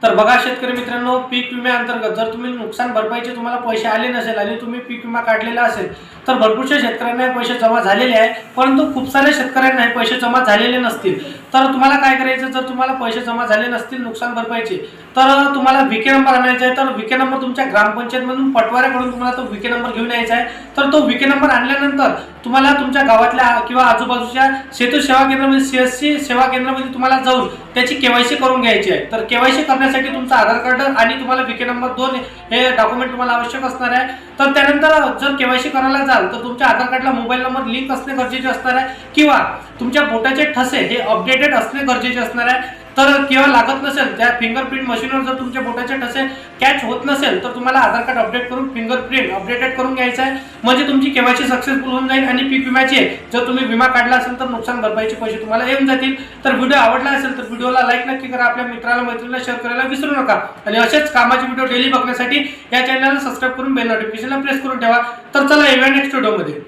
तर बघा शेतकरी मित्रांनो, पीक विम्याअंतर्गत जर तुम्ही नुकसान भरपाईचे तुम्हाला पैसे आले नसेल आणि तुम्ही पीक विमा काढलेला असेल तर भरपूरशा शेतकऱ्यांना हे पैसे जमा झालेले आहे, परंतु खूप साऱ्या शेतकऱ्यांना हे पैसे जमा झालेले नसतील। तर तुम्हाला काय करायचं, जर तुम्हाला पैसे जमा झाले नसतील नुकसान भरपाईचे तर तुम्हाला व्हीके नंबर आणायचा आहे। तर व्हीके नंबर तुमच्या ग्रामपंचायतमधून पटवाऱ्याकडून तुम्हाला तो व्हीके नंबर घेऊन यायचा आहे। तर तो व्हीके नंबर आणल्यानंतर तुम्हाला तुमच्या गावातल्या किंवा आजूबाजूच्या सेतू सेवा केंद्रामध्ये सीएससी सेवा केंद्रामध्ये तुम्हाला जाऊन त्याची केवायसी करून घ्यायची आहे। तर केवायसी करण्यासाठी तुमचा आधार कार्ड आणि तुम्हाला व्हीके नंबर 2 हे डॉक्युमेंट तुम्हाला आवश्यक असणार आहे। तर त्यानंतर जर केवायसी करायला जाल तर तुमच्या आधार कार्डला मोबाईल नंबर लिंक असणे गरजेचे असणार आहे किंवा तुमच्या बोटाचे ठसे हे अपडेटेड असणे गरजेचे असणार आहे। तर किंवा लागत नसेल त्या फिंगरप्रिंट मशीनवर जर तुमच्या बोटाचे ठसे कॅच होत नसेल तर तुम्हाला आधार कार्ड अपडेट करून फिंगरप्रिंट अपडेटेड करून घ्यायचं आहे, म्हणजे तुमची केवायसी सक्सेसफुल होऊन जाईल आणि पीक विम्याचे जर तुम्ही विमा काढला असेल तर नुकसान भरपाईचे पैसे तुम्हाला येऊन जातील। तर व्हिडिओ आवडला असेल तर व्हिडिओला लाईक नक्की करा, आपल्या मित्राला मैत्रिणीला शेअर करायला विसरू नका आणि असेच कामाचे व्हिडिओ डेली बघण्यासाठी या चॅनलला सबस्क्राइब करून बेल नोटिफिकेशनला प्रेस करून ठेवा। तर चला येऊया नेक्स्ट व्हिडिओमध्ये।